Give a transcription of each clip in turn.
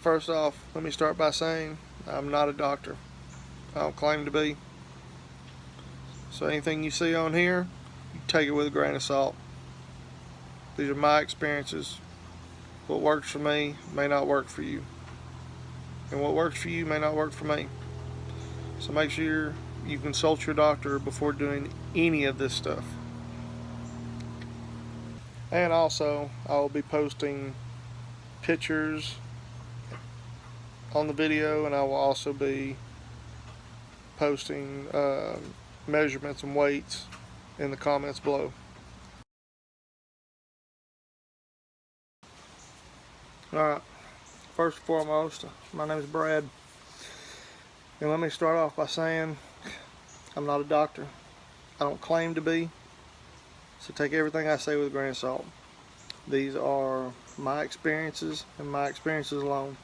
First off, let me start by saying I'm not a doctor. I don't claim to be. So anything you see on here, you take it with a grain of salt. These are my experiences. What works for me may not work for you. And what works for you may not work for me. So make sure you consult your doctor before doing any of this stuff. And also, I will be posting pictures on the video, and I will also be posting measurements and weights in the comments below. Alright, first and foremost, my name is Brad, and let me start off by saying I'm not a doctor. I don't claim to be, so take everything I say with a grain of salt. These are my experiences and my experiences alone.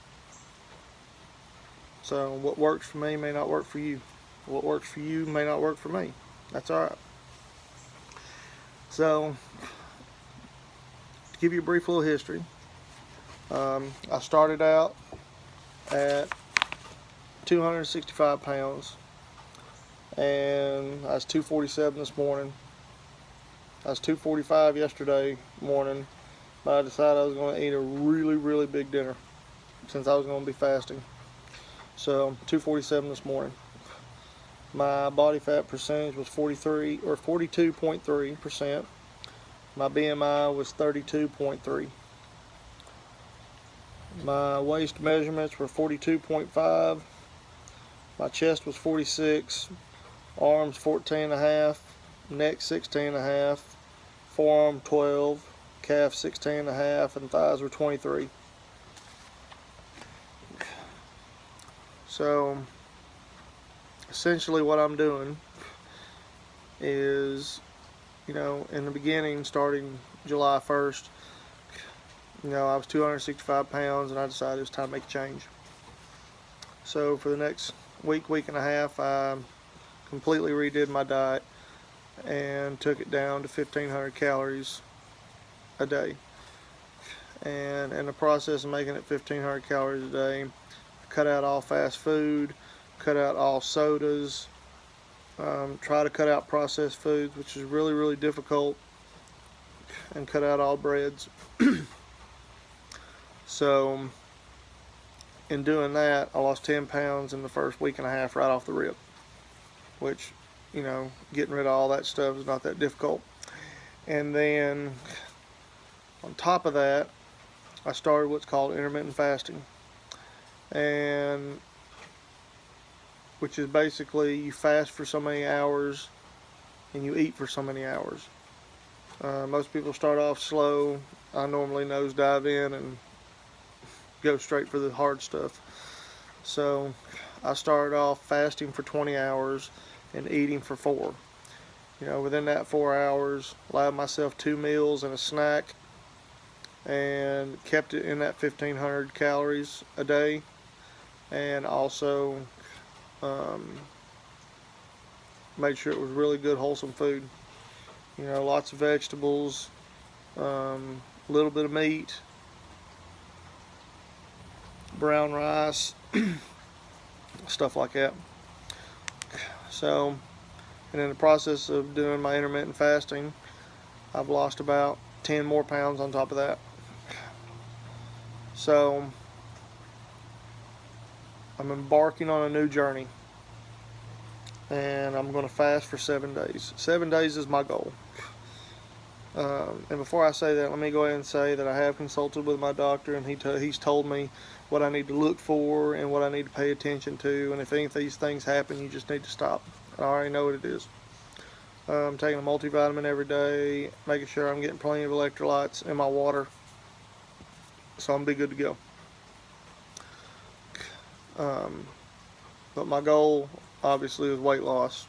So what works for me may not work for you. What works for you may not work for me. That's alright. So, to give you a brief little history, I started out at 265 pounds, and I was 247 this morning. I was 245 yesterday morning, but I decided I was going to eat a really big dinner since I was going to be fasting. So 247 this morning. My body fat percentage was 42.3%. My BMI was 32.3. My waist measurements were 42.5. My chest was 46. Arms 14.5. Neck 16.5. Forearm 12. Calf 16.5. And thighs were 23. So essentially what I'm doing is, in the beginning, starting July 1st, I was 265 pounds, and I decided it was time to make a change. So for the next week and a half, I completely redid my diet and took it down to 1,500 calories a day. And in the process of making it 1,500 calories a day, I cut out all fast food, cut out all sodas, try to cut out processed foods, which is really difficult, and cut out all breads. So in doing that, I lost 10 pounds in the first week and a half right off the rip, which, getting rid of all that stuff is not that difficult. And then on top of that, I started what's called intermittent fasting, and which is basically you fast for so many hours and you eat for so many hours. Most people start off slow. I normally nosedive in and go straight for the hard stuff. So I started off fasting for 20 hours and eating for 4. Within that 4 hours, allowed myself 2 meals and a snack, and kept it in that 1,500 calories a day, and also made sure it was really good wholesome food. Lots of vegetables, a little bit of meat, brown rice, stuff like that. So, and in the process of doing my intermittent fasting, I've lost about 10 more pounds on top of that. So I'm embarking on a new journey, and I'm going to fast for 7 days. 7 days is my goal. And before I say that, let me go ahead and say that I have consulted with my doctor, and he's told me what I need to look for and what I need to pay attention to, and if any of these things happen, you just need to stop. I already know what it is. I'm taking a multivitamin every day, making sure I'm getting plenty of electrolytes in my water, so I'm be good to go. But my goal, obviously, is weight loss.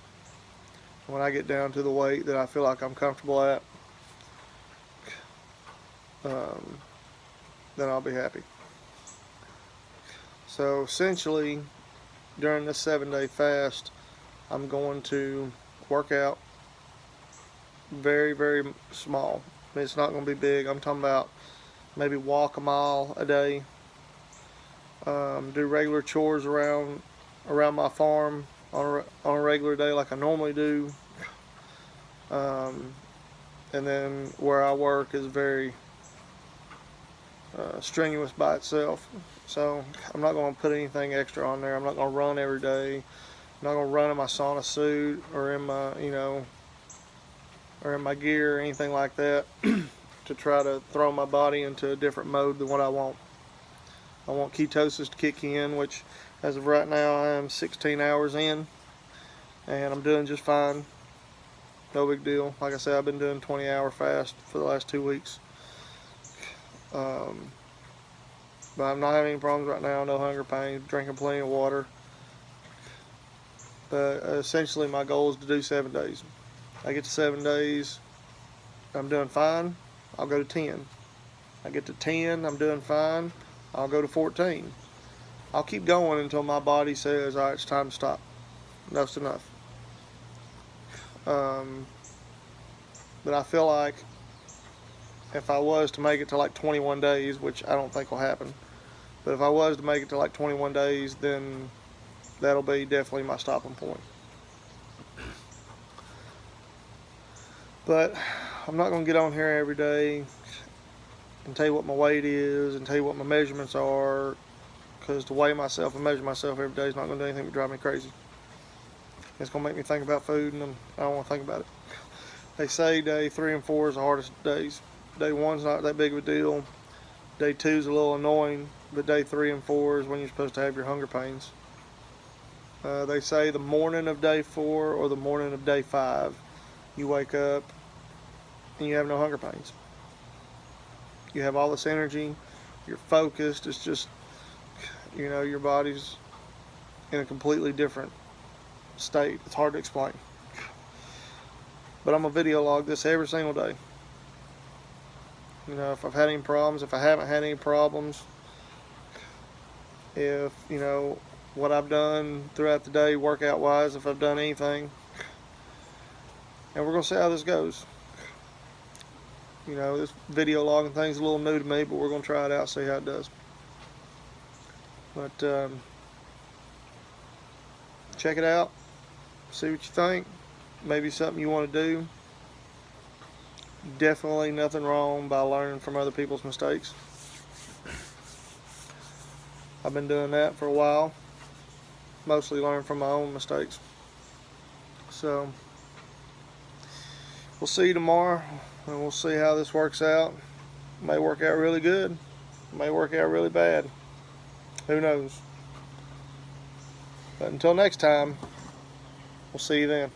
When I get down to the weight that I feel like I'm comfortable at, then I'll be happy. So essentially, during this 7-day fast, I'm going to work out very small. I mean, it's not going to be big. I'm talking about maybe walk a mile a day, do regular chores around my farm on a regular day like I normally do. And then where I work is very strenuous by itself. So I'm not going to put anything extra on there. I'm not going to run every day. I'm not going to run in my sauna suit or in my, or in my gear or anything like that to try to throw my body into a different mode than what I want. I want ketosis to kick in, which as of right now I am 16 hours in and I'm doing just fine. No big deal. Like I said, I've been doing 20-hour fast for the last 2 weeks. But I'm not having any problems right now, no hunger pains, drinking plenty of water. But essentially my goal is to do 7 days. I get to 7 days, I'm doing fine, I'll go to 10. I get to 10, I'm doing fine, I'll go to 14. I'll keep going until my body says, all right, it's time to stop. Enough's enough. But I feel like if I was to make it to like 21 days, which I don't think will happen, but if I was to make it to like 21 days, then that'll be definitely my stopping point. But I'm not going to get on here every day and tell you what my weight is and tell you what my measurements are, because to weigh myself and measure myself every day is not going to do anything but drive me crazy. It's going to make me think about food, and I don't want to think about it. They say day 3 and 4 is the hardest days. Day 1's not that big of a deal. Day 2's a little annoying, but day 3 and 4 is when you're supposed to have your hunger pains. They say the morning of day 4 or the morning of day 5, you wake up and you have no hunger pains. You have all this energy, you're focused, it's just, your body's in a completely different state. It's hard to explain. But I'm going to video log this every single day. If I've had any problems, if I haven't had any problems, if, what I've done throughout the day workout wise, if I've done anything. And we're going to see how this goes. This video logging thing's a little new to me, but we're going to try it out, see how it does. But check it out, see what you think. Maybe something you want to do. Definitely nothing wrong by learning from other people's mistakes. I've been doing that for a while. Mostly learning from my own mistakes. So we'll see you tomorrow, and we'll see how this works out. It may work out really good. It may work out really bad. Who knows? But until next time, we'll see you then.